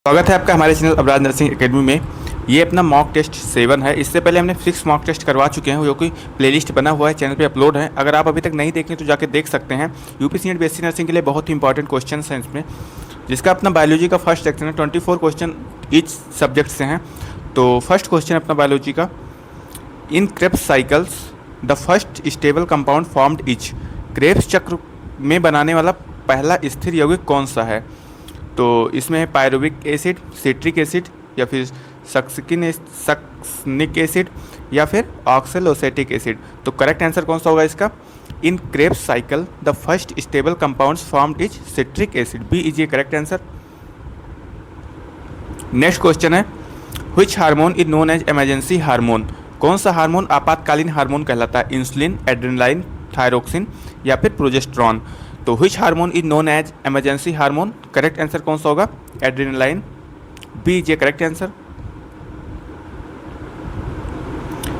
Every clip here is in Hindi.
स्वागत है आपका हमारे चैनल अबराज नर्सिंग एकेडमी में। ये अपना मॉक टेस्ट 7 है। इससे पहले हमने 6 मॉक टेस्ट करवा चुके हैं, जो कि प्लेलिस्ट बना हुआ है, चैनल पे अपलोड है। अगर आप अभी तक नहीं देखें तो जाके देख सकते हैं। यूपीसी नेट बीएससी नर्सिंग के लिए बहुत ही इंपॉर्टेंट क्वेश्चन हैं इसमें, जिसका अपना बायोलॉजी का फर्स्ट सेक्शन है। 24 क्वेश्चन ईच सब्जेक्ट से हैं। तो फर्स्ट क्वेश्चन है अपना बायोलॉजी का, in Krebs cycles the first stable compound formed is. Krebs चक्र में बनाने वाला पहला स्थिर यौगिक कौन सा है? तो इसमें है पायरुविक एसिड, सिट्रिक एसिड, या फिर सक्सिनिक एसिड, या फिर ऑक्सैलोसेटिक एसिड। तो करेक्ट आंसर कौन सा होगा इसका? In Krebs cycle the first stable compounds formed is citric acid. B is a correct answer. Next question है, which hormone is known as emergency hormone. कौन सा हार्मोन आपातकालीन हार्मोन कहलाता है? इंसुलिन, एड्रेनालाइन, थायरोक्सिन, या फिर प्रोजेस्टेरॉन। तो which hormone is known as emergency hormone? Correct answer कौन सा होगा? Adrenaline. B is a correct answer.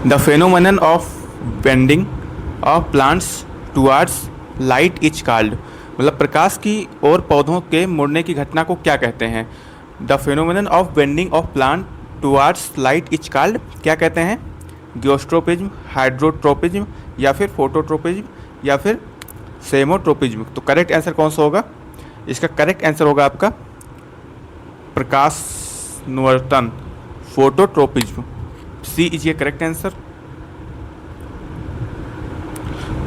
The phenomenon of bending of plants towards light is called. मतलब प्रकाश की ओर पौधों के मुड़ने की घटना को क्या कहते हैं? The phenomenon of bending of plant towards light is called, क्या कहते हैं? जियोस्ट्रोपिज्म, हाइड्रोट्रोपिज्म, या फिर फोटोट्रोपिज्म, या फिर सेमोट्रोपिज्म। तो करेक्ट आंसर कौन सा होगा? इसका करेक्ट आंसर होगा आपका प्रकाशनुवर्तन, phototropism. C is a correct answer.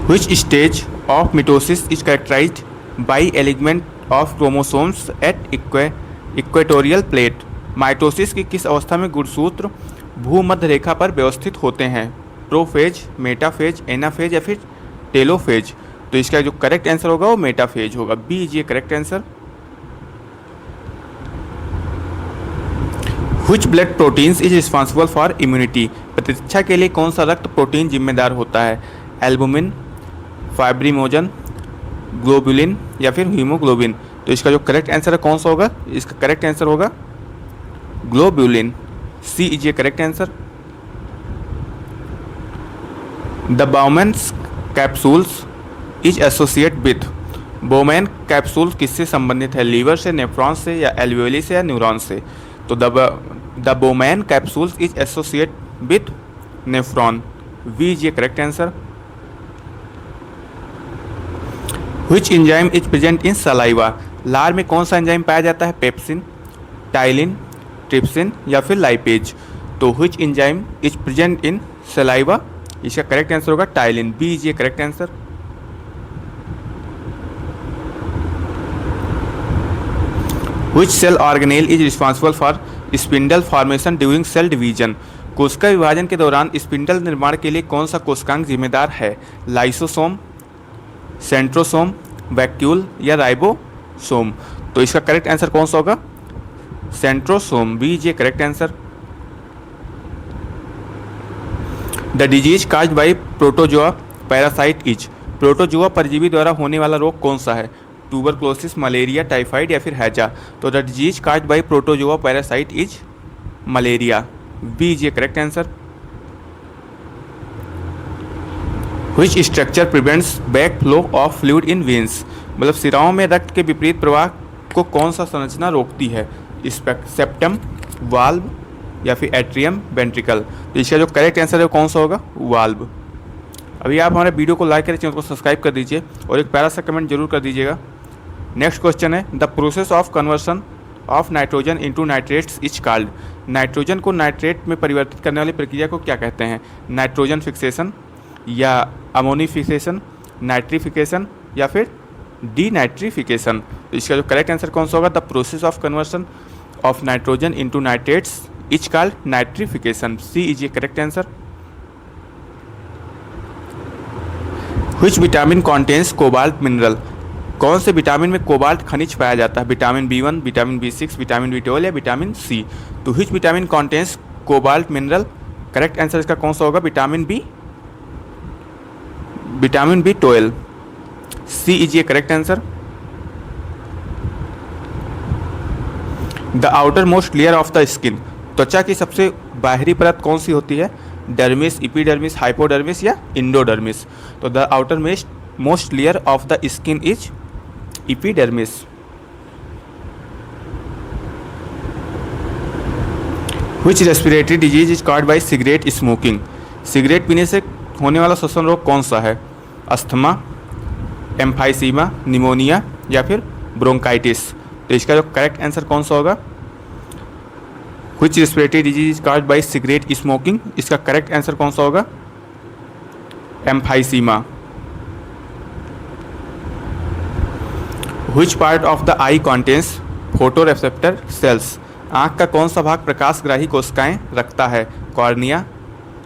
Which stage of mitosis is characterised by alignment of chromosomes at equatorial plate. Mitosis की किस अवस्था में गुणसूत्र भूमध्य रेखा पर व्यवस्थित होते हैं? प्रोफेज, मेटाफेज, एनाफेज, या फिर टेलोफेज। तो इसका जो करेक्ट आंसर होगा वो मेटाफेज होगा। बी इज ये correct answer. Which blood proteins is responsible for immunity. प्रतिरक्षा के लिए कौन सा रक्त प्रोटीन जिम्मेदार होता है? एल्बुमिन, फाइब्रिनोजन, ग्लोबुलिन, या फिर हीमोग्लोबिन। तो इसका जो करेक्ट आंसर है कौन सा होगा? इसका करेक्ट आंसर होगा globulin. C is a correct answer. The Bowman's capsules is associate with. Bowman capsule किससे संबंधित है? लीवर से, नेफ्रॉन से, या एल्वियोली से, या न्यूरॉन से। तो the Bowman capsules is associate with nephron. B is ये correct answer. Which enzyme is present in saliva. लार में कौन सा एंजाइम पाया जाता है? पेप्सिन, टाइलिन, ट्रिप्सिन, या फिर लाइपेज। तो which enzyme is present in saliva? इसका करेक्ट आंसर होगा टाइलिन। बी इज ये correct answer. Which cell organelle is responsible for spindle formation during cell division? कोशिका विभाजन के दौरान स्पिंडल निर्माण के लिए कौन सा कोशिकांग जिम्मेदार है? लाइसोसोम, सेंट्रोसोम, वैक्यूल, या राइबोसोम। तो इसका करेक्ट आंसर कौन सा होगा? Centrosome. B is a correct answer. The disease caused by protozoa parasite is. Protozoa परजीवी द्वारा होने वाला रोग कौन सा है? ट्यूबरक्लोसिस, मलेरिया, टाइफाइड, या फिर हैजा। तो the disease caused by protozoa parasite is malaria. B is a correct answer. Which structure prevents back flow of fluid in veins. मतलब सिराओं में रक्त के विपरीत प्रवाह को कौन सा संरचना रोकती है? सेप्टम, वाल्व, या फिर एट्रियम, वेंट्रिकल। तो इसका जो करेक्ट आंसर है कौन सा होगा? वाल्व। अभी आप हमारे वीडियो को लाइक करें, चैनल को सब्सक्राइब कर दीजिए, और एक प्यारा सा कमेंट जरूर कर दीजिएगा। नेक्स्ट क्वेश्चन है, the process of conversion of nitrogen into nitrates is called. Nitrogen को नाइट्रेट में परिवर्तित करने वाली प्रक्रिया को क्या कहते हैं? नाइट्रोजन फिक्सेशन, या अमोनिफिकेशन, नाइट्रिफिकेशन, या फिर डीनाइट्रिफिकेशन। तो इसका जो करेक्ट आंसर कौन सा होगा? The process of conversion of nitrogen into nitrates is called nitrification. C is a correct answer. Which vitamin contains cobalt mineral. कौन से विटामिन में कोबाल्ट खनिज पाया जाता है? Vitamin B1, vitamin B6, vitamin B12, या विटामिन सी। तो which vitamin contains cobalt mineral? Correct answer इसका कौन सा होगा? Vitamin B12। C is a correct answer. The outermost layer of the skin. त्वचा की सबसे बाहरी परत कौन सी होती है? डर्मिस, इपीडर्मिस, हाइपोडर्मिस, या इंडोडर्मिस। तो the outermost layer of the skin is epidermis. Which respiratory disease is caused by cigarette smoking? Cigarette पीने से होने वाला श्वसन रोग कौन सा है? अस्थमा, एम्फाइसीमा, निमोनिया या फिर ब्रोंकाइटिस? तो इसका जो करेक्ट आंसर कौन सा होगा? Which respiratory disease is caused by cigarette smoking, इसका करेक्ट आंसर कौन सा होगा? Emphysema. Which part of the eye contains photo receptor cells? आँख का कौन सा भाग प्रकाशग्राही कोशिकाएं रखता है? कॉर्निया,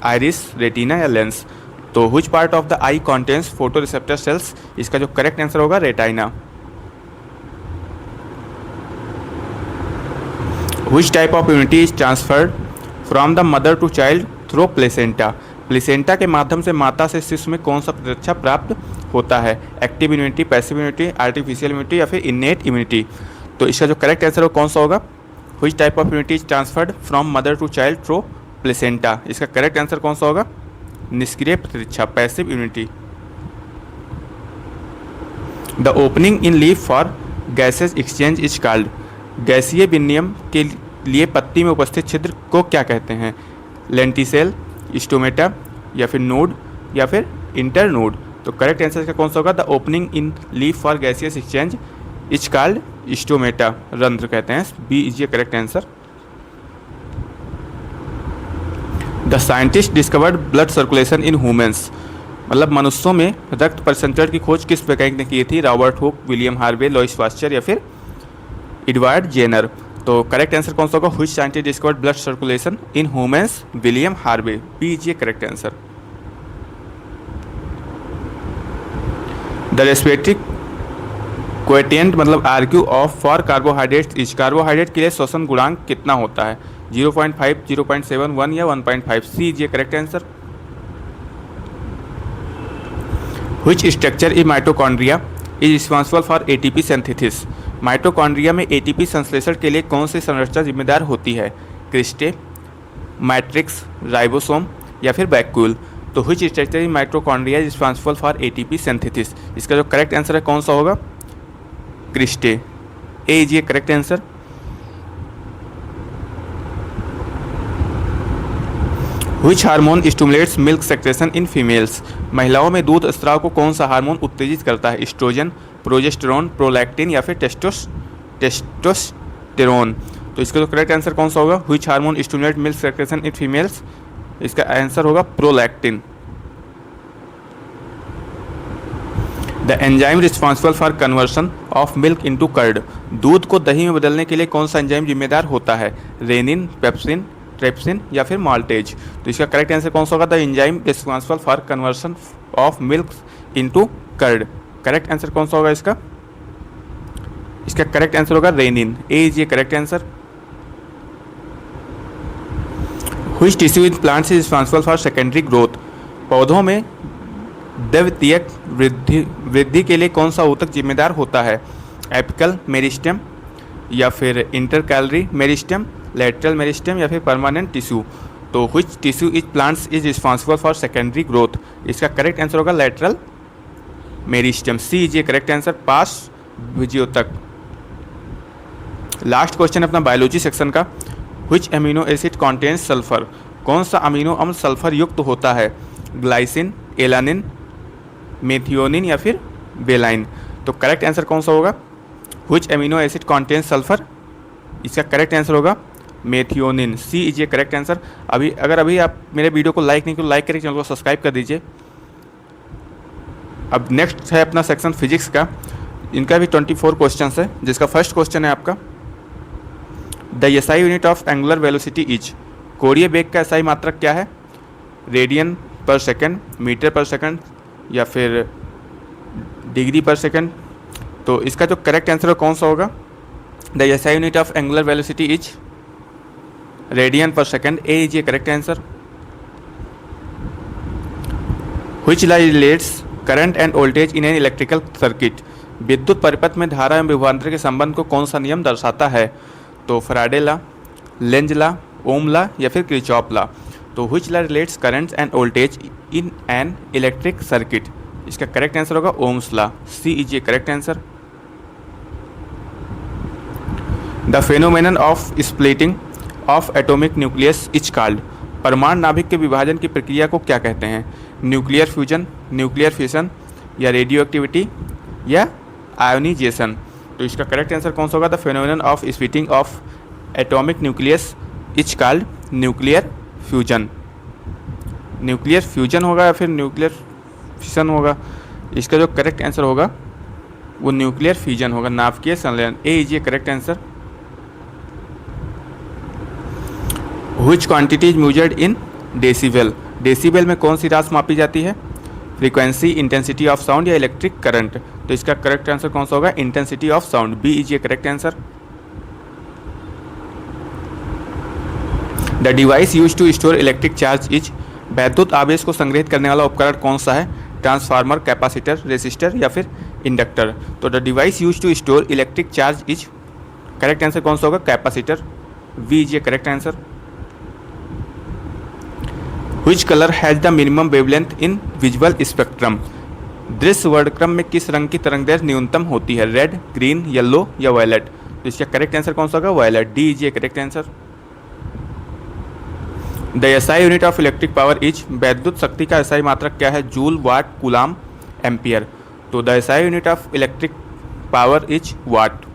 आइरिस, रेटिना या लेंस? तो which part of the eye contains photo receptor cells, इसका जो करेक्ट आंसर होगा retina. Which type of immunity is transferred from the mother to child through placenta? Placenta के माध्यम से माता से शिशु में कौन सा प्रतिरक्षा प्राप्त होता है? Active immunity, passive immunity, artificial immunity या फिर इनेट इम्यूनिटी? तो इसका जो करेक्ट आंसर हो कौन सा होगा? Which type of immunity is transferred from mother to child through placenta, इसका करेक्ट आंसर कौन सा होगा? निष्क्रिय प्रतिरक्षा, passive immunity. The opening in leaf for gases exchange is called? गैसीय विनिमय के लिए पत्ती में उपस्थित छिद्र को क्या कहते हैं? लेंटिसेल, स्टोमेटा या फिर नोड या फिर इंटरनोड? तो करेक्ट आंसर इसका कौन सा होगा? The opening in leaf for gaseous exchange is called stomata, रंध्र कहते हैं। बी इज ये correct answer. The scientist discovered blood circulation in humans, मतलब मनुष्यों में रक्त परिसंचरण की खोज किस वैज्ञानिक ने की थी? Robert Hooke, William Harvey, Louis Pasteur या फिर एडवर्ड जेनर? तो करेक्ट आंसर कौन सा होगा? Which scientist discovered blood circulation in humans? William Harvey. B is ये correct answer. The respiratory quotient मतलब RQ of for carbohydrates is, carbohydrate के लिए श्वसन गुणांक कितना होता है? 0.5, 0.7, 1 या 1.5? सी इज ये correct answer. Which structure in mitochondria is responsible for ATP synthesis? Mitochondria में एटीपी संश्लेषण के लिए कौन सी संरचना जिम्मेदार होती है? क्रिस्टे, मैट्रिक्स, राइबोसोम या फिर वैक्यूल? तो which structure in mitochondria is responsible for ATP synthesis, इसका जो करेक्ट आंसर है कौन सा होगा? क्रिस्टे। ए इज ये correct answer. Which hormone stimulates milk secretion in females? महिलाओं में दूध स्राव को कौन सा हार्मोन उत्तेजित करता है? एस्ट्रोजन, प्रोजेस्टेरोन, प्रोलैक्टिन या फिर टेस्टोस्टेरोन? तो इसका जो करेक्ट आंसर कौन सा होगा? Which hormone stimulate milk secretion in females, इसका आंसर होगा prolactin. The enzyme responsible for conversion of milk into curd, दूध को दही में बदलने के लिए कौन सा एंजाइम जिम्मेदार होता है? रेनिन, पेप्सिन, ट्रेप्सिन या फिर माल्टेज? तो इसका करेक्ट आंसर कौन सा होगा? The enzyme responsible for conversion of milk into curd, correct answer कौन सा होगा इसका? इसका करेक्ट आंसर होगा रेनिन। ए इज ये correct answer. Which tissue in plants is responsible for secondary growth, पौधों में द्वितीयक वृद्धि के लिए कौन सा ऊतक जिम्मेदार होता है? एपिकल मेरिस्टेम या फिर इंटरकैलरी मेरिस्टेम, लैटरल मेरिस्टेम या फिर परमानेंट टिश्यू? तो which tissue is plants is responsible for secondary growth, इसका करेक्ट आंसर होगा लैटरल मेरिस्टेम। सी इज ये करेक्ट आंसर। पास विजियो तक। लास्ट क्वेश्चन अपना बायोलॉजी सेक्शन का। Which amino acid contains sulphur, कौन सा अमीनो अम्ल सल्फर युक्त होता है? ग्लाइसिन, एलानिन, मेथियोनिन या फिर बेलाइन? तो करेक्ट आंसर कौन सा होगा? Which amino acid contains sulphur, इसका करेक्ट आंसर होगा मेथियोनिन। सी इज ये करेक्ट आंसर। अभी आप मेरे वीडियो को लाइक नहीं किया, लाइक करके चैनल को सब्सक्राइब कर दीजिए। अब नेक्स्ट है अपना सेक्शन फिजिक्स का। इनका भी 24 क्वेश्चन है, जिसका फर्स्ट क्वेश्चन है आपका the SI unit of angular velocity is, कोणीय वेग का एसआई मात्रक क्या है? रेडियन पर सेकंड, मीटर पर सेकंड या फिर डिग्री पर सेकंड? तो इसका जो करेक्ट आंसर कौन सा होगा? The SI unit of angular velocity is radian per second. A is ये correct answer. Which law relates current and voltage in an electrical circuit, विद्युत परिपथ में धारा एवं विभवांतर के संबंध को कौन सा नियम दर्शाता है? तो फैराडे ला, लेंज ला, ओम ला या फिर किरचॉफ ला? तो which law relates current and voltage in an electric circuit, इसका करेक्ट आंसर होगा ओम्स ला। सी इज ये correct answer. The phenomenon of splitting of atomic nucleus is called. परमाणु नाभिक के विभाजन की प्रक्रिया को क्या कहते हैं? न्यूक्लियर फ्यूजन, न्यूक्लियर फिशन, या रेडियो एक्टिविटी, या आयोनाइजेशन। तो इसका करेक्ट आंसर कौन सा होगा? The phenomenon of splitting of atomic nucleus is called nuclear fusion. Nuclear fusion होगा या फिर न्यूक्लियर फिशन होगा? इसका जो करेक्ट आंसर होगा वो न्यूक्लियर फ्यूजन होगा, नाभिकीय संलयन। A is a correct answer. Which quantity is measured in decibel? Decibel में कौन सी राशि मापी जाती है? फ्रीक्वेंसी, इंटेंसिटी ऑफ साउंड, या इलेक्ट्रिक करंट? तो इसका करेक्ट आंसर कौन सा होगा? Intensity of sound. B is a correct answer. The device use to store electric charge is. वैद्युत आवेश को संग्रहित करने वाला उपकरण कौन सा है? ट्रांसफार्मर, कैपेसिटर, रेसिस्टर, या फिर इंडक्टर? तो the device use to store electric charge is, correct answer कौन सा होगा? Capacitor. B is a correct answer. Which color has the minimum wavelength in visual spectrum? दृश्य वर्णक्रम में किस रंग की तरंगदैर्घ्य न्यूनतम होती है? रेड, ग्रीन, येलो, या वायलेट? तो इसका करेक्ट आंसर कौन सा होगा? Violet. D is a correct answer. The SI unit of electric power is. वैद्युत शक्ति का एसआई मात्रक क्या है? Joule, watt, coulomb, ampere? तो the SI unit of electric power is watt.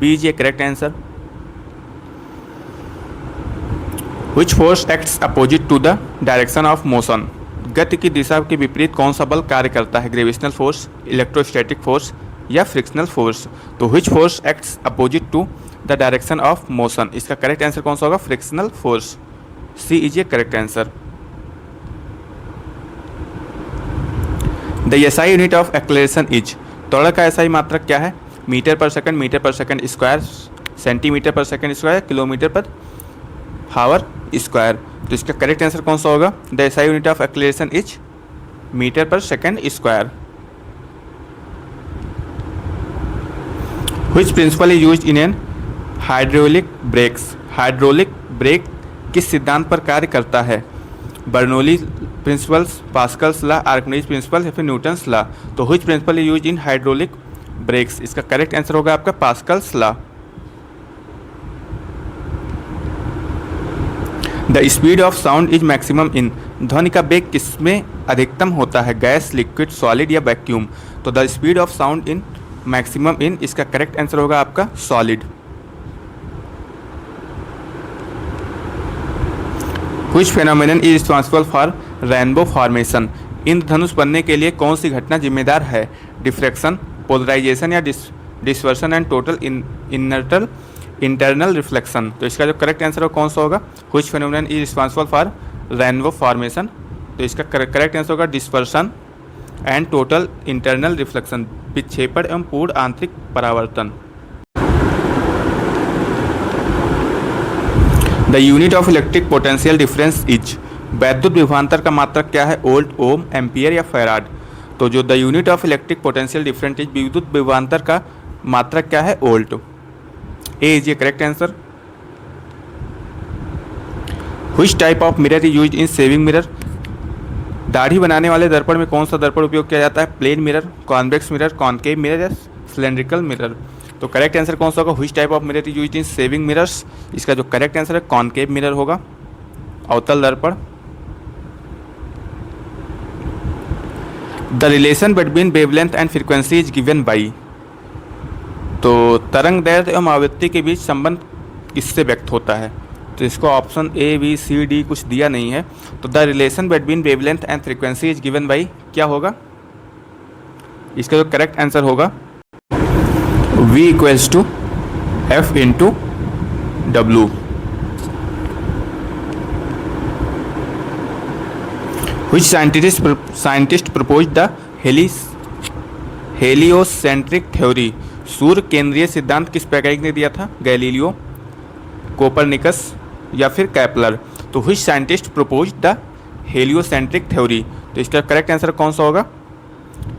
B is a correct answer. Which force acts opposite to the direction of motion? गति की दिशा के विपरीत कौन सा बल कार्य करता है? ग्रेविटेशनल फोर्स, इलेक्ट्रोस्टैटिक फोर्स, या फ्रिक्शनल फोर्स? तो which force acts opposite to the direction of motion? इसका करेक्ट आंसर कौन सा होगा? Frictional force. C is a correct answer. The SI unit of acceleration is. त्वरण का एसआई मात्रक क्या है? मीटर पर सेकंड स्क्वायर, सेंटीमीटर पर सेकंड स्क्वायर, किलोमीटर पर हावर स्क्वायर? तो इसका करेक्ट आंसर कौन सा होगा? The SI unit of acceleration is metre पर second square. Which principle is used in an hydraulic brakes? Hydraulic brake किस सिद्धांत पर कार्य करता है? Bernoulli principles, Pascal's law, Archimedes principle, या फिर न्यूटन्स लॉ? तो which principle is used in hydraulic brakes? इसका करेक्ट आंसर होगा आपका Pascal's law. The speed of sound is maximum in. ध्वनि का वेग किसमें अधिकतम होता है? गैस, लिक्विड, सॉलिड, या वैक्यूम? तो the speed of sound in maximum in, इसका करेक्ट आंसर होगा आपका solid. Which phenomenon is responsible for rainbow formation? इंद्रधनुष बनने के लिए कौन सी घटना जिम्मेदार है? डिफ्रैक्शन, पोलराइजेशन, या dispersion and total internal reflection? तो इसका जो करेक्ट आंसर है कौन सा होगा? Which phenomenon is responsible for rainbow formation? तो इसका करेक्ट आंसर होगा dispersion and total internal reflection, विक्षेपण एवं पूर्ण आंतरिक परावर्तन। The unit of electric potential difference is. वैद्युत विभवांतर का मात्रक क्या है? वोल्ट, ओम, एम्पियर, या फैराड? तो जो the unit of electric potential difference is, विद्युत विभवांतर का मात्रक क्या है? Volt. A is a correct answer. Which type of mirror is used in shaving mirror? दाढ़ी बनाने वाले दर्पण में कौन सा दर्पण उपयोग किया जाता है? Plane mirror, convex mirror, concave mirror, या सिलेंड्रिकल मिरर? तो करेक्ट आंसर कौन सा होगा? Which type of mirror is used in shaving mirrors? इसका जो करेक्ट आंसर है कॉनकेव मिरर होगा, अवतल दर्पण। The relation between wavelength and frequency is given by. तो तरंग दैर्ध्य एवं आवृत्ति के बीच संबंध किससे व्यक्त होता है? तो इसको option A, B, C, D कुछ दिया नहीं है। तो the relation between wavelength and frequency is given by क्या होगा? इसका जो करेक्ट आंसर होगा V equals to F into W। Which scientist proposed the heliocentric theory? सूर्य केंद्रीय सिद्धांत किस वैज्ञानिक ने दिया था? गैलीलियो, कोपरनिकस, या फिर कैपलर? तो which scientist proposed the heliocentric theory? तो इसका करेक्ट आंसर कौन सा होगा?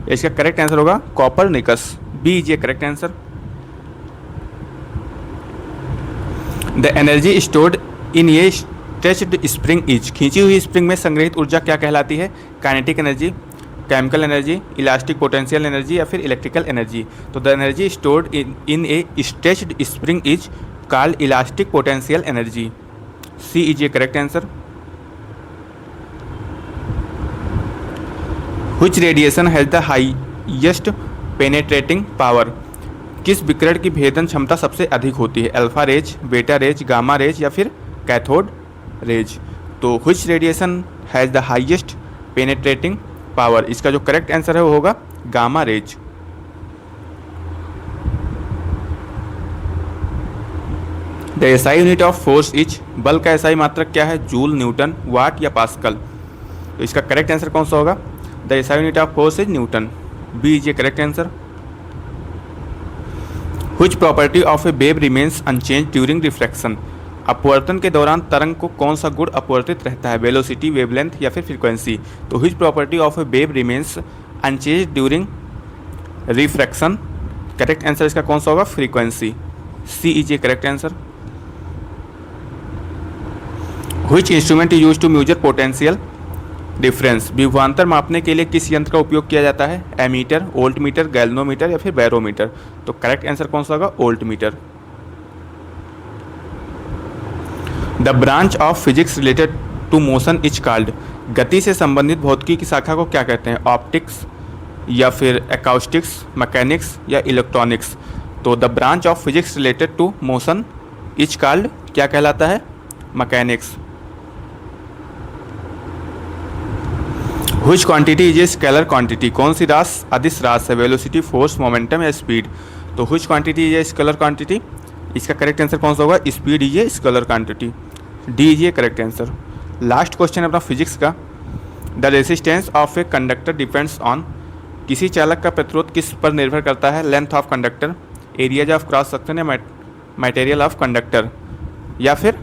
इसका करेक्ट आंसर होगा Copernicus. B is a correct answer. The energy stored in a stretched spring is. खींची हुई स्प्रिंग में संग्रहित ऊर्जा क्या कहलाती है? Kinetic energy, chemical energy, elastic potential energy, या फिर इलेक्ट्रिकल एनर्जी? तो the energy stored in a stretched spring is called elastic potential energy. C is a correct answer. Which radiation has the highest penetrating power, किस विकिरण की भेदन क्षमता सबसे अधिक होती है, अल्फा रेज, बेटा रेज, गामा रेज या फिर कैथोड रेज। तो which radiation has the highest penetrating power, इसका जो करेक्ट आंसर है वो होगा gamma rays. The SI unit of force is, बल का एसआई मात्रक क्या है, जूल, न्यूटन, वाट या पास्कल। तो इसका करेक्ट आंसर कौन सा होगा, the SI unit of force is newton, B is a correct answer. Which property of a wave remains unchanged during refraction, अपवर्तन के दौरान तरंग को कौन सा गुण अपवर्तित रहता है, वेलोसिटी, वेवलेंथ या फिर फ्रीक्वेंसी। तो which property of a wave remains unchanged during refraction, correct answer इसका कौन सा होगा, frequency, C is a correct answer. Which instrument is used to measure potential difference, विभवांतर मापने के लिए किस यंत्र का उपयोग किया जाता है, एमीटर, वोल्ट मीटर, गैल्वेनोमीटर या फिर बैरोमीटर। तो करेक्ट आंसर कौन सा होगा, volt meter. The branch of physics related to motion is called, गति से संबंधित भौतिकी की शाखा को क्या कहते हैं, ऑप्टिक्स या फिर एकॉस्टिक्स, मैकेनिक्स या इलेक्ट्रॉनिक्स। तो the branch of physics related to motion is called क्या कहलाता है, mechanics. Which quantity is a scalar quantity, कौन सी राशि अदिश राशि है, वेलोसिटी, फोर्स, मोमेंटम या स्पीड। तो which quantity is a scalar quantity, इसका करेक्ट आंसर कौन सा होगा, speed is a scalar quantity, D is a correct answer. Last question है अपना फिजिक्स का, the resistance of a conductor depends on, किसी चालक का प्रतिरोध किस पर निर्भर करता है, length of conductor, areas of cross section या मटेरियल ऑफ कंडक्टर या फिर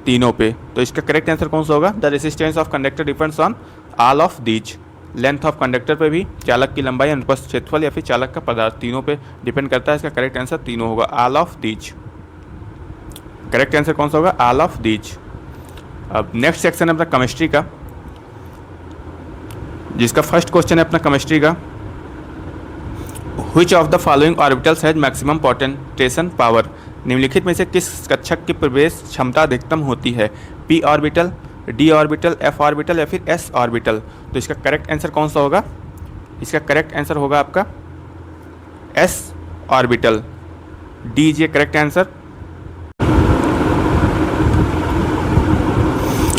तीनों पे। तो इसका करेक्ट आंसर कौन सा होगा, the resistance of conductor depends on all of these, length of conductor पे भी, चालक की लंबाई, अनुप्रस्थ क्षेत्रफल या फिर चालक का पदार्थ, तीनों पे डिपेंड करता है। इसका करेक्ट आंसर तीनों होगा, all of these. Correct answer कौन सा होगा, ऑल ऑफ दीज। अब नेक्स्ट सेक्शन है अपना केमिस्ट्री का, जिसका फर्स्ट क्वेश्चन है अपना केमिस्ट्री का, which of the following orbitals has maximum potential power, निम्नलिखित में से किस कक्षक की प्रवेश क्षमता अधिकतम होती है, P orbital, D orbital, F orbital या फिर एस ऑर्बिटल। तो इसका करेक्ट आंसर कौन सा होगा, इसका करेक्ट आंसर होगा आपका S orbital, D is a correct answer.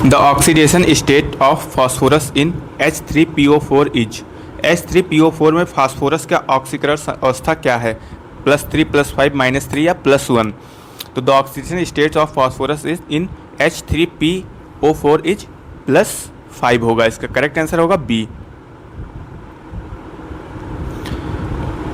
The oxidation state of phosphorus in H3PO4 is, H3PO4 में फास्फोरस का ऑक्सीकरण अवस्था क्या है, +3, +5, -3 या +1। तो the oxidation state of phosphorus is in H3PO4 is +5 होगा, इसका करेक्ट आंसर होगा B.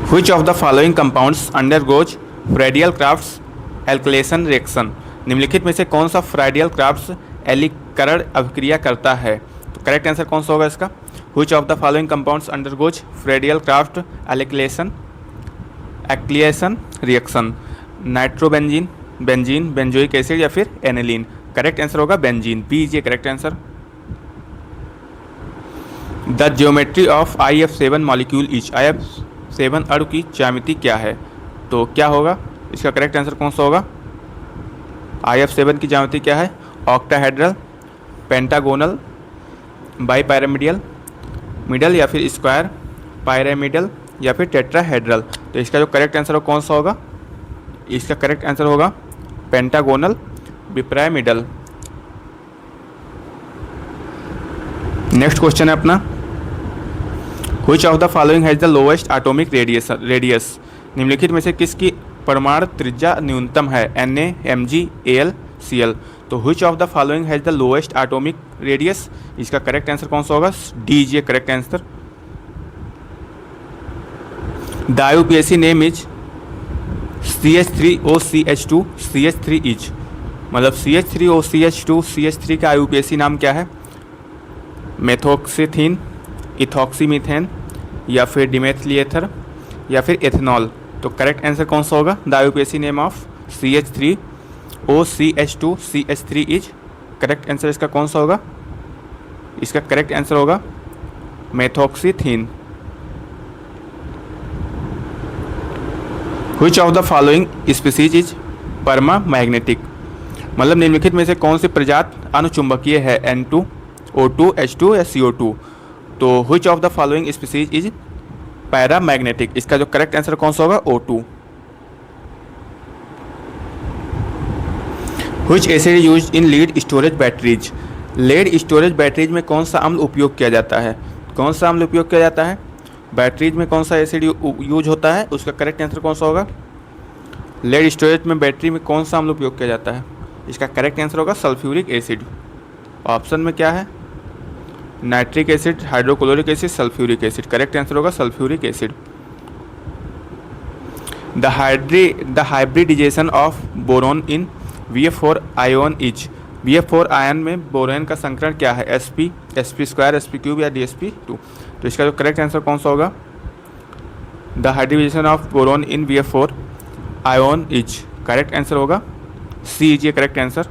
Which of the following compounds undergoes Friedel Crafts alkylation reaction, निम्नलिखित में से कौन सा फ्रेडियल क्राफ्ट्स एलीकरण अभिक्रिया करता है। तो करेक्ट आंसर कौन सा होगा इसका, which of the following compounds undergoes Friedel Craft alkylation reaction, nitrobenzene, benzene, benzoic acid या फिर एनिलीन। करेक्ट आंसर होगा benzene, B is a correct answer. The geometry of IF7 molecule is, IF7 अणु की ज्यामिति क्या है। तो क्या होगा, इसका करेक्ट आंसर कौन सा होगा, IF7 की ज्यामिति क्या है, ऑक्टाहेड्रल, पेंटागोनल, बाईपैरामिडियल, मिडल या फिर स्क्वायर, पायरामिडल या फिर टेट्राहेड्रल। तो इसका जो करेक्ट आंसर हो कौन सा होगा, इसका करेक्ट आंसर होगा पेंटागोनल बिपिरामिडल। नेक्स्ट क्वेश्चन है अपना, which of the following has the lowest atomic radius, निम्नलिखित में से किसकी परमाणु त्रिज्या न्यूनतम है, Na, Mg, Al, Cl। तो which of the following has the lowest atomic radius, इसका करेक्ट आंसर कौन सा होगा, D is a correct answer. The IUPAC name is CH3OCH2 CH3 is, मतलब CH3OCH2 CH3 का IUPAC नाम क्या है, मेथोक्सीथीन, इथॉक्सीमीथेन या फिर डिमेथिल या फिर एथेनॉल। तो करेक्ट आंसर कौन सा होगा, the IUPAC name of CH3OCH2 CH3 is, correct answer इसका कौन सा होगा, इसका करेक्ट आंसर होगा methoxyethene. Which of the following species is paramagnetic, मतलब निम्नलिखित में से कौन सी प्रजाति अनुचुंबकीय है, N2, O2, H2 या CO2। तो which of the following species is paramagnetic, इसका जो करेक्ट आंसर कौन सा होगा, O2। Which acid used in lead storage batteries, lead storage batteries में कौन सा अम्ल उपयोग किया जाता है, कौन सा अम्ल उपयोग किया जाता है बैटरीज में, कौन सा एसिड यूज होता है, उसका करेक्ट आंसर कौन सा होगा। लेड स्टोरेज में बैटरी में कौन सा अम्ल उपयोग किया जाता है, इसका करेक्ट आंसर होगा सल्फ्यूरिक एसिड। ऑप्शन में क्या है, nitric acid, hydrochloric acid, sulphuric acid. Correct answer होगा sulphuric acid. The hybridisation of boron in VF4 ion is, VF4 ion में बोरोन का संकरण क्या है, sp, sp2, sp3 या dsp2। तो इसका जो करेक्ट आंसर कौन सा होगा, the hybridisation of boron in VF4 ion is, correct answer होगा सी इज ये correct answer.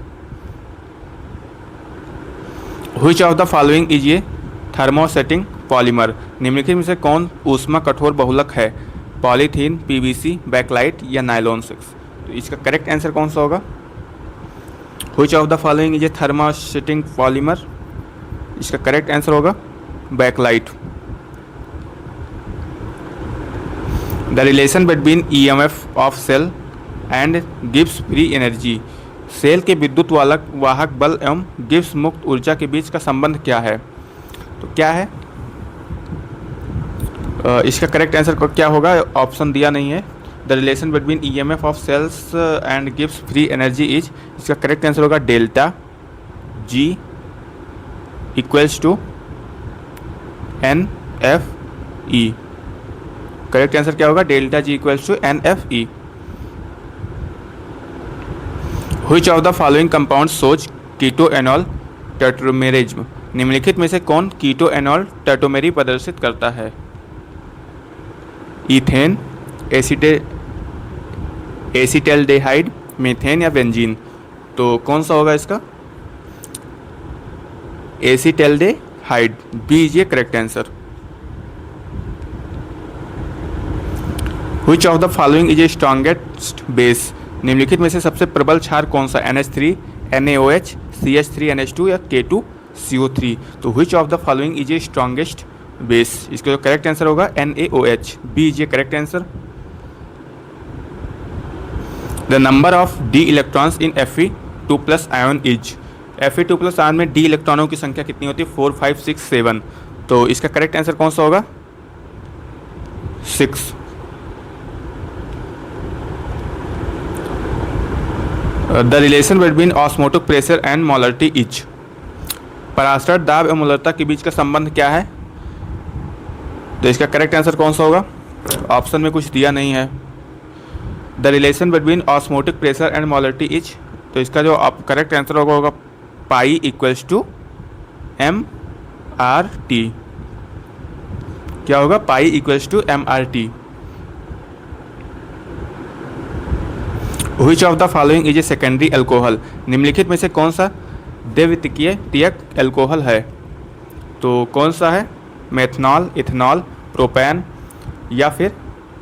Which of the following is ये थर्मोसेटिंग पॉलीमर, निम्नलिखित में से कौन ऊष्मा कठोर बहुलक है, पॉलीथीन, PVC, बैकलाइट या नायलॉन 6। तो इसका करेक्ट आंसर कौन सा होगा, which of the following is a thermosetting polymer, इसका करेक्ट आंसर होगा bakelite. The relation between EMF of cell and Gibbs free energy, cell के विद्युत वाहक बल एवं गिब्स मुक्त ऊर्जा के बीच का संबंध क्या है। तो क्या है, इसका करेक्ट आंसर क्या होगा, ऑप्शन दिया नहीं है। The relation between EMF of cells and Gibbs free energy is, इसका करेक्ट आंसर होगा delta G equals to NFE। Correct answer क्या होगा, delta G equals to NFE। Which of the following compound shows keto enol tautomerism, निम्नलिखित में से कौन कीटोएनॉल टेट्रामेरी प्रदर्शित करता है, इथेन, एसिटल्डेहाइड, मीथेन या बेंजीन। तो कौन सा होगा इसका, एसिटल्डेहाइड, बी इज ये correct answer. Which of the following is a strongest base, निम्नलिखित में से सबसे प्रबल क्षार कौन सा, NH3, NaOH, CH3NH2 या K2CO3। तो which of the following is a strongest base, इसका जो करेक्ट आंसर होगा NaOH, B is a correct answer. The number of d electrons in Fe2+ ion is, Fe2+ ion में d इलेक्ट्रॉनों की संख्या कितनी होती है, 4, 5, 6, 7। तो इसका करेक्ट आंसर कौन सा होगा, 6। The relation between osmotic pressure and molarity is, परास्पर दाब एवं मोलरता के बीच का संबंध क्या है। तो इसका करेक्ट आंसर कौन सा होगा, ऑप्शन में कुछ दिया नहीं है। The relation between osmotic pressure and molarity is, तो इसका जो करेक्ट आंसर होगा पाई इक्वल्स टू MRT। क्या होगा, pi equals to MRT। Which of the following is a secondary alcohol, निम्नलिखित में से कौन सा द्वितीयक एल्कोहल है। तो कौन सा है, मेथनॉल, इथेनॉल, प्रोपेन या फिर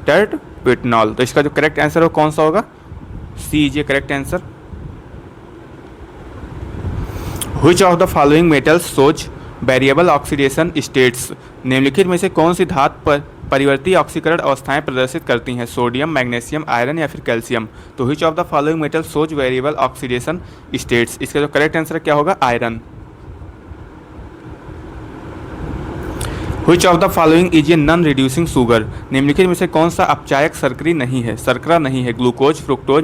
टर्पेनॉल। तो इसका जो करेक्ट आंसर हो कौन सा होगा, C is a correct answer. Which of the following metals shows variable oxidation states, निम्नलिखित में से कौन सी धातु पर परिवर्ती ऑक्सीकरण अवस्थाएं प्रदर्शित करती हैं, सोडियम, मैग्नीशियम, आयरन या फिर कैल्शियम। तो which of the following metal shows variable oxidation states, इसका जो करेक्ट आंसर क्या होगा, iron. Which of the following is a non reducing sugar, निम्नलिखित में से कौन सा अपचायक शर्करी नहीं है, शर्करा नहीं है, ग्लूकोज, फ्रुक्टोज,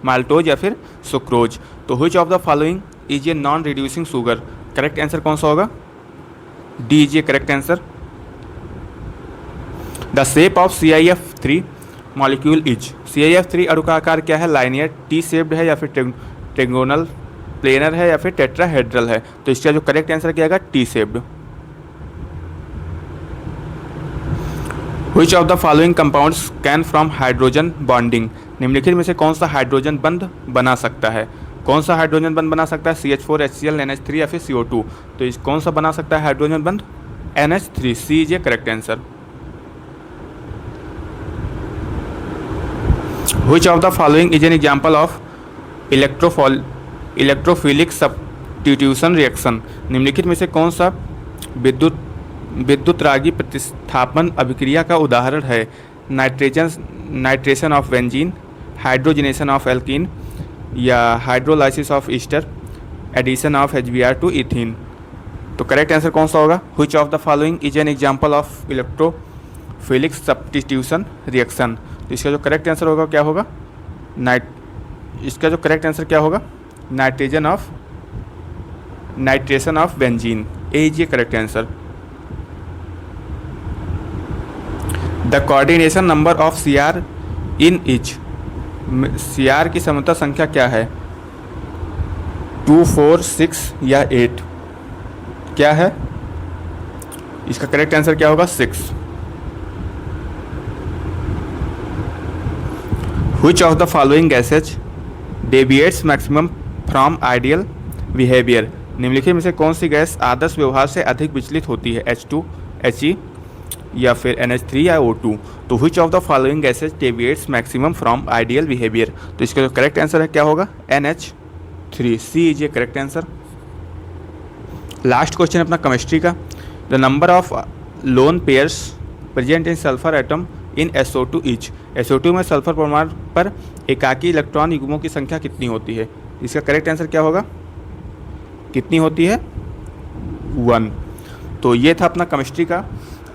माल्टोज या फिर सुक्रोज। तो which of the following is a non reducing sugar, correct answer कौन सा होगा, D is a correct answer. The shape of CIF3 molecule is, CIF3 अणु का आकार क्या है, लाइनियर, टी शेप्ड है या फिर ट्रेगोनल, प्लेनर है या फिर टेट्राहेड्रल है। तो इसका जो करेक्ट आंसर क्या आएगा, T shaped. Which of the following compounds can from hydrogen bonding, निम्नलिखित में से कौन सा हाइड्रोजन बंध बना सकता है, कौन सा हाइड्रोजन बंध बना सकता है, CH4, HCl, NH3 या फिर CO2। तो इस कौन सा बना सकता है हाइड्रोजन बंध, NH3, C is a correct answer. Which of the following is an example of electrophilic substitution reaction निम्नलिखित में से कौन सा विद्युतरागी प्रतिस्थापन अभिक्रिया का उदाहरण है? Nitration of benzene, hydrogenation of alkene या hydrolysis of ester, addition of HBr to ethene. तो करेक्ट आंसर कौन सा होगा? Which of the following is an example of electrophilic substitution reaction. तो इसका जो करेक्ट आंसर होगा क्या होगा? इसका जो करेक्ट आंसर क्या होगा? Nitration of benzene, A is ये correct answer. The coordination number of CR in each, CR की समता संख्या क्या है? 2, 4, 6 या 8? क्या है इसका करेक्ट आंसर? क्या होगा? 6। Which of the following gases deviates maximum from ideal behavior? निम्नलिखित में से कौन सी गैस आदर्श व्यवहार से अधिक विचलित होती है? H2, He या फिर NH3 या O2? तो which of the following gases deviates maximum from ideal behavior? तो इसका जो करेक्ट आंसर है क्या होगा? NH3, C इज ये करेक्ट आंसर। लास्ट क्वेश्चन अपना केमिस्ट्री का। The number of lone pairs present in sulphur atom in SO2 each. SO2 में सल्फर परमाणु पर एकाकी इलेक्ट्रॉन युग्मों की संख्या कितनी होती है? इसका करेक्ट आंसर क्या होगा? कितनी होती है? 1। तो ये था अपना केमिस्ट्री का।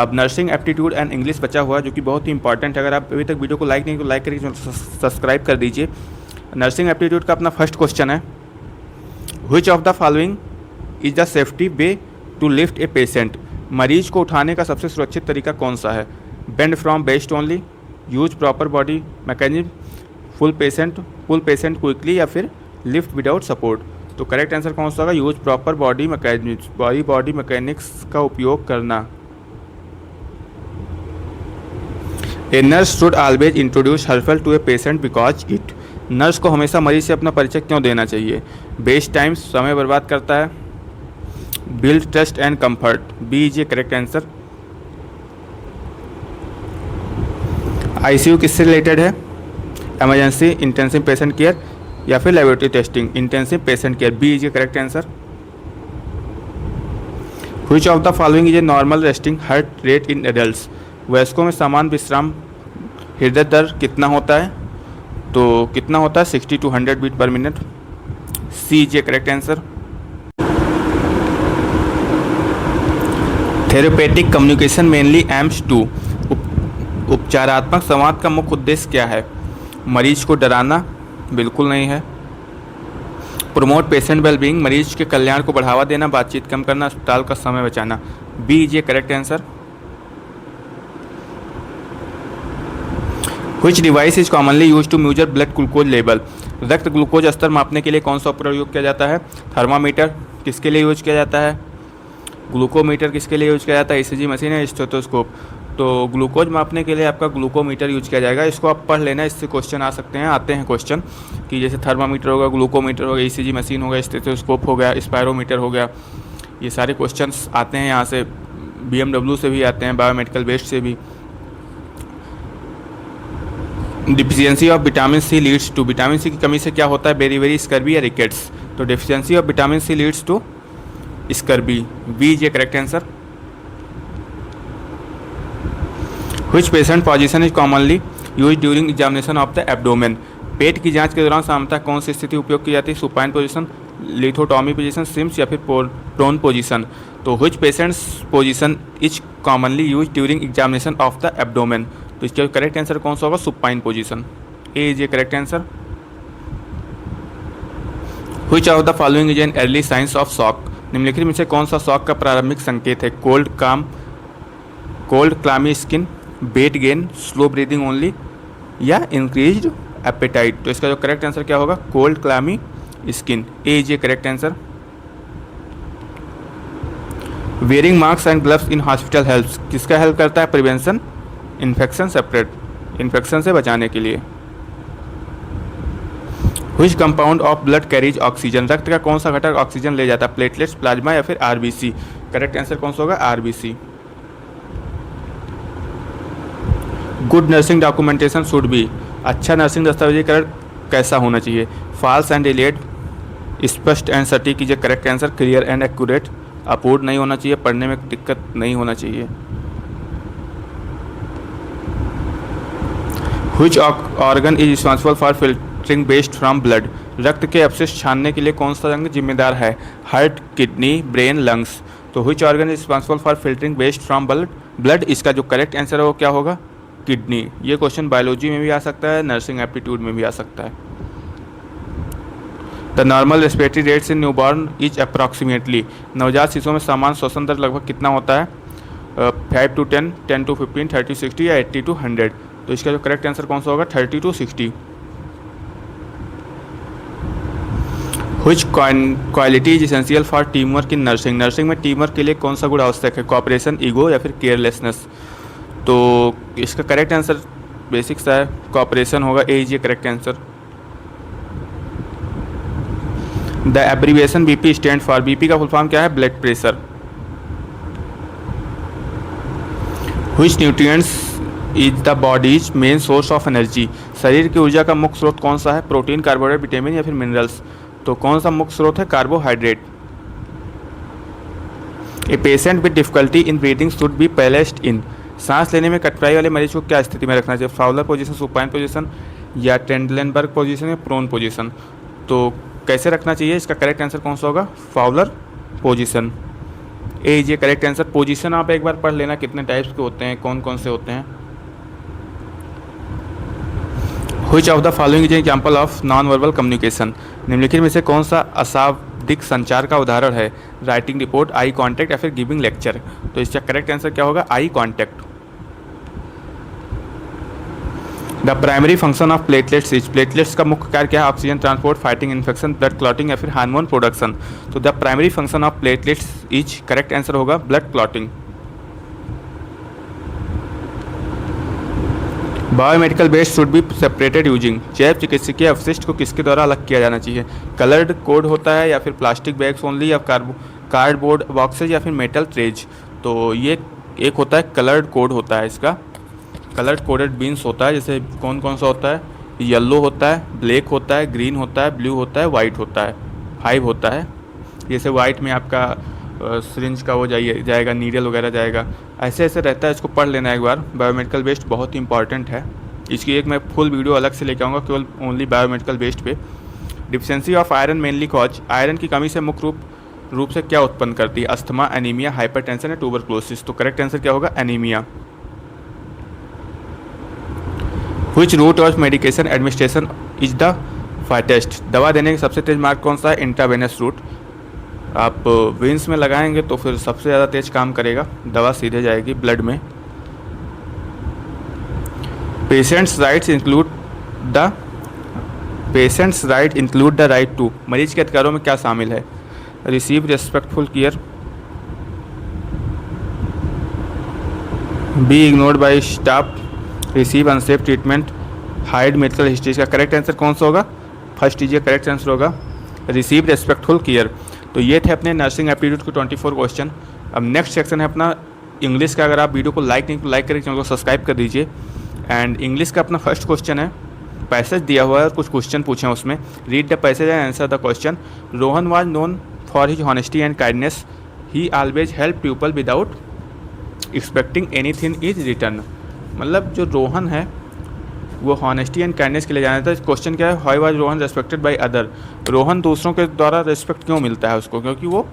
अब नर्सिंग एप्टीट्यूड एंड इंग्लिश बचा हुआ जो कि बहुत ही इंपॉर्टेंट है। अगर आप अभी तक वीडियो को लाइक नहीं तो लाइक करके सब्सक्राइब कर दीजिए। नर्सिंग एप्टीट्यूड का अपना फर्स्ट क्वेश्चन है, which of the following is the safety way to lift a patient. मरीज को उठाने का सबसे सुरक्षित तरीका कौन सा है? Bend from best only, use proper body mechanism, pull patient quickly या फिर लिफ्ट विदाउट सपोर्ट। तो करेक्ट आंसर कौन सा होगा? Use proper body mechanism, body mechanics का उपयोग करना। A nurse should always introduce herself to a patient because it. नर्स को हमेशा मरीज से अपना परिचय क्यों देना चाहिए? वेस्ट टाइम, समय बर्बाद करता है, build trust and comfort, B is a correct answer. ICU किससे रिलेटेड है? इमरजेंसी, इंटेंसिव पेशेंट केयर या फिर laboratory testing, intensive patient care, B is a correct answer. Which of the following is a normal resting heart rate in adults. वयस्कों में समान विश्राम हृदय दर कितना होता है? तो कितना होता है? 60 to 100 बीट पर minute, C is a correct answer. Therapeutic communication mainly aims to, उपचारात्मक संवाद का मुख्य उद्देश्य क्या है? मरीज को डराना? बिल्कुल नहीं है। प्रमोट पेशेंट वेलबींग, मरीज के कल्याण को बढ़ावा देना, बातचीत कम करना, अस्पताल का समय बचाना, B is a correct answer. Which device is commonly use to measure blood glucose level. रक्त ग्लूकोज स्तर मापने के लिए कौन सा प्रयोग किया जाता है? थर्मामीटर किसके लिए यूज किया जाता है? ग्लूकोमीटर किसके लिए यूज किया जाता है? ECG मशीन है, स्टेथोस्कोप। तो ग्लूकोज मापने के लिए आपका ग्लूकोमीटर यूज किया जाएगा। इसको आप पढ़ लेना, इससे क्वेश्चन आ सकते हैं, आते हैं क्वेश्चन कि जैसे थर्मामीटर होगा, ग्लूकोमीटर होगा, ECG मशीन होगा, स्टेथोस्कोप हो गया, स्पायरोमीटर हो गया, ये सारे क्वेश्चंस आते हैं यहाँ से। BMW से भी आते हैं, बायोमेडिकल वेस्ट से भी। Deficiency of vitamin C leads to, vitamin C की कमी से क्या होता है? बेरी स्कर्वी या रिकेट्स। तो deficiency of vitamin C leads to scurvy, B is a correct answer. Which patient position is commonly use during examination of the abdomen. पेट की जांच के दौरान सामान्यतः कौन सी स्थिति उपयोग की जाती है? Supine position, lithotomy position, Sims या फिर प्रोन पोजीशन। तो which patient's position is commonly use during examination of the abdomen. तो इसका करेक्ट आंसर कौन सा होगा? Supine position, A is a correct answer. Which of the following is an early signs of shock. निम्नलिखित में से कौन सा शॉक का प्रारंभिक संकेत है? Cold clammy skin, weight gain, slow breathing only या इंक्रीज्ड एपेटाइट। तो इसका जो करेक्ट आंसर क्या होगा? Cold clammy skin, A is a correct answer. Wearing mask and gloves in hospital helps, किसका हेल्प करता है? प्रिवेंशन, इन्फेक्शन सेपरेट, इन्फेक्शन से बचाने के लिए। Which compound of blood carries oxygen, रक्त का कौन सा घटक ऑक्सीजन ले जाता है? प्लेटलेट्स, प्लाज्मा या फिर RBC। करेक्ट आंसर कौन सा होगा? RBC। Good nursing documentation should be, अच्छा नर्सिंग दस्तावेजीकरण कैसा होना चाहिए? फॉल्स एंड डिलेड स्पष्ट एंड सटीक कीजिए correct answer. Clear and accurate, अपूर्ण नहीं होना चाहिए, पढ़ने में दिक्कत नहीं होना चाहिए। Which organ is responsible for filtering waste from blood? रक्त के अपशिष्ट छानने के लिए कौन सा अंग जिम्मेदार है? Heart, kidney, brain, lungs. तो which organ is responsible for filtering waste from blood? इसका जो करेक्ट आंसर है वो क्या होगा? किडनी। ये क्वेश्चन बायोलॉजी में भी आ सकता है, नर्सिंग एप्टीट्यूड में भी आ सकता है। The normal respiratory rates in newborn is approximately. नवजात शिशुओं में सामान्य श्वसन दर लगभग कितना होता है? 5 to 10, 10 to 15, 30 to 60 या 80 to 100। तो इसका जो करेक्ट आंसर कौन सा होगा? 30 to 60। Which quality is essential for team work in nursing? Nursing में टीम वर्क के लिए कौन सा गुण आवश्यक है? कॉपरेशन, ईगो या फिर केयरलेसनेस। तो इसका करेक्ट आंसर बेसिक सा है, कॉपरेशन होगा। ए इज ये correct answer. The abbreviation BP stand for? BP का फुल फॉर्म क्या है? Blood pressure. Which nutrients is the bodies main source of energy? शरीर की ऊर्जा का मुख्य स्रोत कौन सा है? प्रोटीन, कार्बोहाइड्रेट, विटामिन या फिर मिनरल्स। तो कौन सा मुख्य स्रोत है? Carbohydrate. A patient with difficulty in breathing should be placed in? सांस लेने में कठिनाई वाले मरीज को क्या स्थिति में रखना चाहिए? फाउलर पोजीशन, सुपाइन पोजीशन या टेंडलेनबर्ग पोजीशन या प्रोन पोजीशन। तो कैसे रखना चाहिए? इसका करेक्ट आंसर कौन सा होगा? Fowler position. ए इज ये करेक्ट आंसर। पोजीशन आप एक बार पढ़ लेना कितने टाइप्स के होते हैं, कौन कौन से होते हैं। Which of the following is an example of non-verbal communication? निम्नलिखित में से कौन सा अशाब्दिक संचार का उदाहरण है? राइटिंग रिपोर्ट, आई कॉन्टैक्ट या फिर गिविंग लेक्चर। तो इसका करेक्ट आंसर क्या होगा? Eye contact. The primary function of platelets is? Platelets का मुख्य कार्य क्या है? Oxygen transport, fighting infection, blood clotting या फिर हार्मोन प्रोडक्शन। तो the primary function of platelets is correct answer होगा blood clotting. Biomedical waste should be separated using? जैव चिकित्सकीय अवशिष्ट को किसके द्वारा अलग किया जाना चाहिए? कलर्ड कोड होता है या फिर प्लास्टिक बैग्स ओनली या कार्डबोर्ड बॉक्सेज या फिर मेटल ट्रेज। तो ये एक होता है कलर्ड कोड होता है इसका। कलर्ड कोडेड बीन्स होता है, जैसे कौन कौन सा होता है? येलो होता है, ब्लैक होता है, ग्रीन होता है, ब्लू होता है, वाइट होता है। 5 होता है। जैसे वाइट में आपका सिरिंज का वो जाएगा, नीडल वगैरह जाएगा, ऐसे ऐसे रहता है। इसको पढ़ लेना एक बार। बायोमेडिकल वेस्ट बहुत ही इंपॉर्टेंट है। इसकी एक मैं फुल वीडियो अलग से लेके आऊँगा केवल ओनली बायोमेडिकल वेस्ट पे। Deficiency of iron mainly cause? Iron की कमी से मुख्य रूप से क्या उत्पन्न करती है? अस्थमा, एनीमिया, हाइपरटेंशन या ट्यूबरक्लोसिस। तो करेक्ट आंसर क्या होगा? Anaemia. Which route of medication administration is the fastest? दवा देने का सबसे तेज मार्ग कौन सा है? Intravenous route. आप वेंस में लगाएंगे तो फिर सबसे ज़्यादा तेज काम करेगा, दवा सीधे जाएगी ब्लड में। Patients right include the right to? मरीज के अधिकारों में क्या शामिल है? Receive respectful care, be ignored by staff, receive unsafe treatment, hide medical history. का करेक्ट आंसर कौन सा होगा? फर्स्ट कीजिए, करेक्ट आंसर होगा रिसीव रेस्पेक्टफुल केयर। तो ये थे अपने नर्सिंग एप्टीट्यूड के 24 क्वेश्चन। अब नेक्स्ट सेक्शन है अपना इंग्लिश का। अगर आप वीडियो को लाइक नहीं तो लाइक करके चैनल को सब्सक्राइब कर दीजिए। एंड इंग्लिश का अपना फर्स्ट क्वेश्चन है, पैसेज दिया हुआ है और कुछ क्वेश्चन पूछे हैं उसमें। Read the passage and answer the question. Rohan was known for his honesty and kindness, he always help people without expecting anything is return. मतलब जो रोहन है वो हॉनेस्टी एंड काइंडनेस के लिए जाना था। क्वेश्चन क्या है? How was Rohan respected by other? Rohan दूसरों के द्वारा रेस्पेक्ट क्यों मिलता है उसको? क्योंकि वो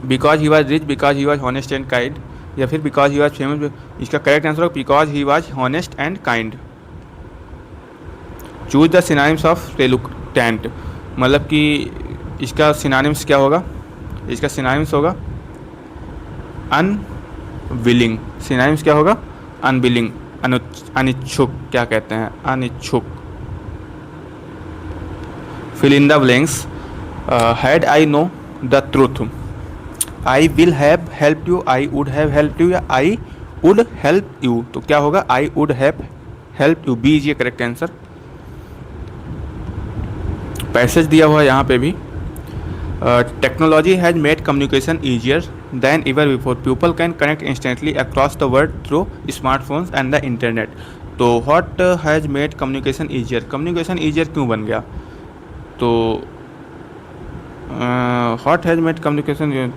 because he was rich, because he was honest and kind, या फिर बिकॉज ही वाज फेमस। इसका करेक्ट आंसर होगा because he was honest and kind. Choose the synonyms of reluctant, मतलब कि इसका सिनोनिम्स क्या होगा? इसका सिनोनिम्स होगा अनविलिंग। सिनोनिम्स क्या होगा? अनविलिंग, अनिच्छुक क्या कहते हैं? अनिच्छुक। Fill in the blanks. Had I know the truth, I will have help you, I would have help you या आई वुड हेल्प यू। तो क्या होगा? I would have help you. B is ये करेक्ट आंसर। पैसेज दिया हुआ है यहाँ पे भी। Technology has made communication easier than ever before. People can connect instantly across the world through smartphones and the internet. तो what has made communication easier? communication easier क्यों बन गया? तो what has made communication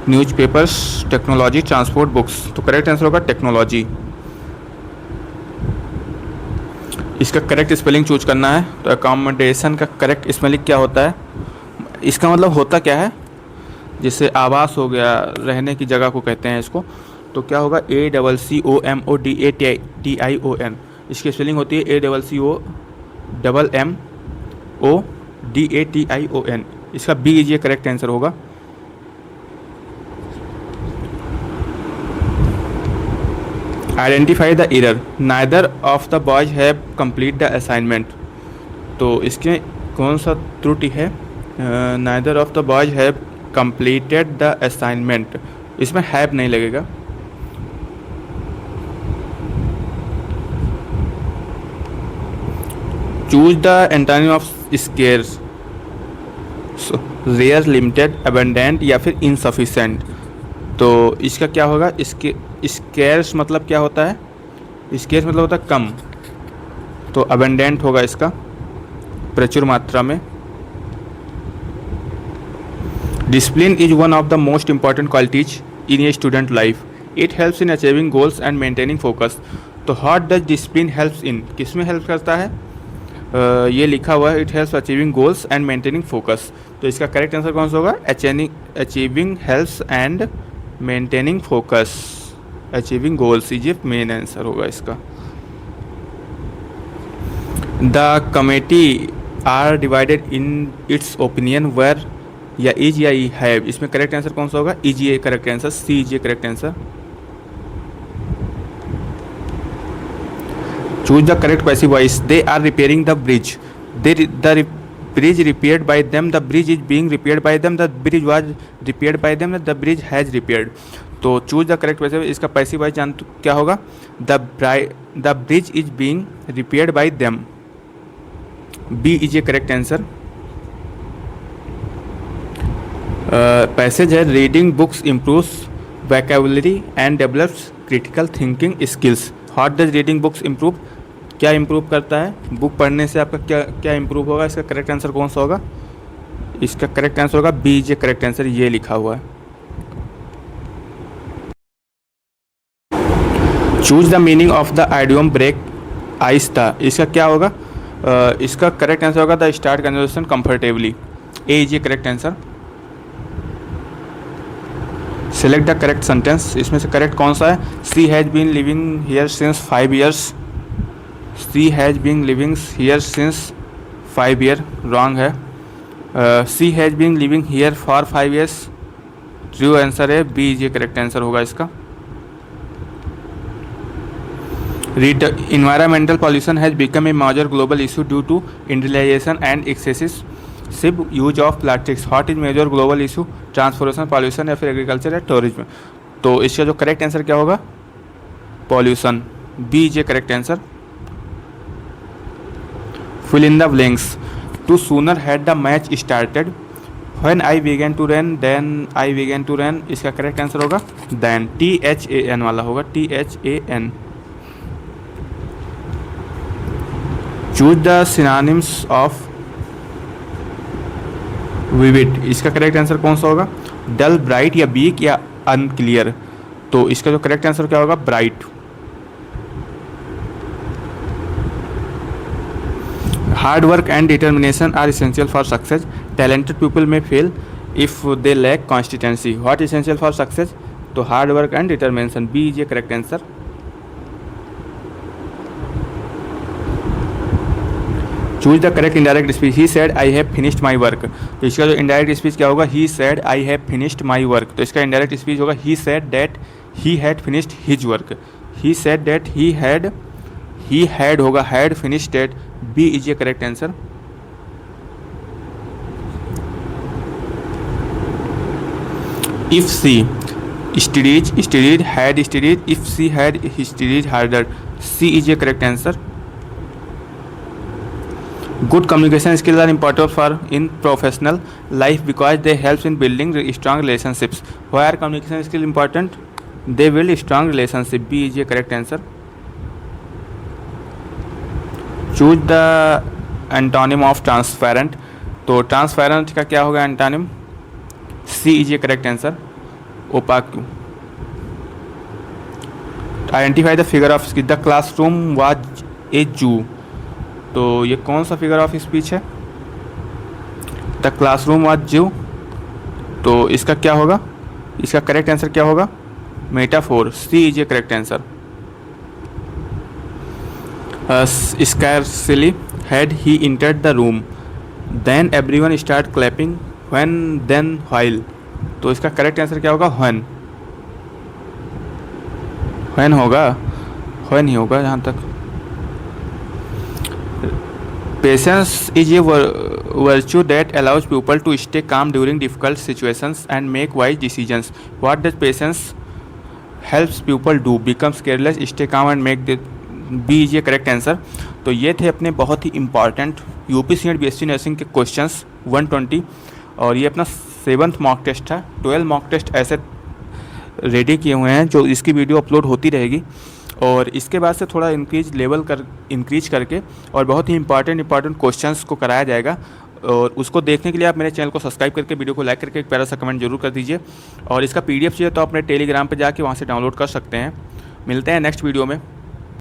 newspapers technology transport books, तो करेक्ट आंसर होगा टेक्नोलॉजी। इसका करेक्ट स्पेलिंग चूज करना है। तो अकोमोडेशन का करेक्ट स्पेलिंग क्या होता है, इसका मतलब होता क्या है, जैसे आवास हो गया, रहने की जगह को कहते हैं इसको, तो क्या होगा ACCOMODATION, इसकी स्पेलिंग होती है ACCOMMODATION। इसका बी ये करेक्ट आंसर होगा। Identify the error, neither of the boys have complete the assignment, तो इसके कौन सा त्रुटि है, neither of the boys have completed the assignment, इसमें हैव नहीं लगेगा। Choose the antonym of scarce, rare, limited, abundant या फिर इनसफिशेंट, तो इसका क्या होगा, इसके स्केर्स मतलब क्या होता है, स्केर्स मतलब होता है कम, तो अबंडेंट होगा इसका, प्रचुर मात्रा में। Discipline is one of the most important qualities in a student life, it helps in achieving goals and maintaining focus, तो how does discipline helps in, किस में हेल्प करता है, ये लिखा हुआ है, it helps achieving goals and maintaining focus, तो इसका करेक्ट आंसर कौन सा होगा, achieving helps and maintaining focus, achieving goals is main answer होगा इसका। The committee are divided in its opinion where, या इज या ई हैव, इसमें करेक्ट आंसर कौन सा होगा, इज ये करेक्ट आंसर, सी इज ये correct answer. Choose the correct passive voice, they are repairing the bridge, the bridge repaired by them, the bridge is being repaired by them, the bridge was repaired by them, the bridge has repaired, तो चूज द करेक्ट पैसिव, इसका पैसिव वॉइस जान क्या होगा, the bridge is being repaired by them, B is a correct answer. Passage है, reading books improves vocabulary and develops critical thinking skills, how does reading books improve, क्या इम्प्रूव करता है, बुक पढ़ने से आपका क्या क्या इम्प्रूव होगा, इसका करेक्ट आंसर कौन सा होगा, इसका करेक्ट आंसर होगा बी जे करेक्ट आंसर, ये लिखा हुआ है। Choose the meaning of the idiom break आहिस्ता, इसका क्या होगा, इसका करेक्ट आंसर होगा the start conversation comfortably, A is a correct answer. Select the correct sentence, इसमें से करेक्ट कौन सा है, she has been living here since 5 years, she has been living here since 5 years, wrong है। She has been living here for 5 years, true answer है, बी ये करेक्ट आंसर होगा इसका। Environmental pollution has become a major global issue due to industrialization and excessive use of plastics. What is major global issue? Transportation, pollution या फिर एग्रीकल्चर या टूरिज्म, तो इसका जो करेक्ट आंसर क्या होगा, pollution, B is a correct answer. Fill in the blanks. To sooner had the match started. When I began to run, then I began to run. इसका करेक्ट आंसर होगा then, THAN वाला होगा, THAN। Choose the synonyms of vivid, इसका करेक्ट आंसर कौन सा होगा, डल, ब्राइट या वीक या अनक्लियर, तो इसका जो करेक्ट आंसर क्या होगा, bright. Hard work and determination are essential for success, talented people may fail if they lack consistency, what essential for success, तो hard work and determination, B is a correct answer. Choose the correct indirect speech, he said I have finished my work, तो इसका जो इनडायरेक्ट स्पीच क्या होगा, he said I have finished my work, तो इसका इनडायरेक्ट स्पीच होगा he said that he had finished his work, he said that he had होगा had finished that, B is a correct answer. If she studies had studies, if she had studies harder, C is a correct answer. Good communication skills are important for in professional life because they help in building strong relationships. Why are communication skills important? They build strong relationship. B is a correct answer. Choose the antonym of transparent. तो ट्रांसपेरेंट का क्या होगा antonym? C is a correct answer, opaque. Identify the figure of speech, the classroom was a zoo, तो ये कौन सा फिगर ऑफ स्पीच है? द क्लासरूम वाज जू, तो इसका क्या होगा? इसका करेक्ट आंसर क्या होगा? Metaphor, C is a correct answer. Scarcely had he entered the room, then everyone started clapping. When, then, while, तो इसका करेक्ट आंसर क्या होगा? when। when होगा, when ही होगा जहाँ तक। Patience is a virtue that allows people to stay calm during difficult situations and make wise decisions. What does patience helps people do? Becomes careless, stay calm and make the B is a correct answer. तो ये थे अपने बहुत ही important UP CNET BSc nursing के क्वेश्चंस 120, और ये अपना 7th मॉक टेस्ट है। 12 मॉक टेस्ट ऐसे रेडी किए हुए हैं जो इसकी वीडियो अपलोड होती रहेगी, और इसके बाद से थोड़ा इंक्रीज करके और बहुत ही इंपॉर्टेंट क्वेश्चंस को कराया जाएगा। और उसको देखने के लिए आप मेरे चैनल को सब्सक्राइब करके वीडियो को लाइक करके एक प्यारा सा कमेंट जरूर कर दीजिए, और इसका PDF चाहिए तो अपने टेलीग्राम पे जाके वहाँ से डाउनलोड कर सकते हैं। मिलते हैं नेक्स्ट वीडियो में।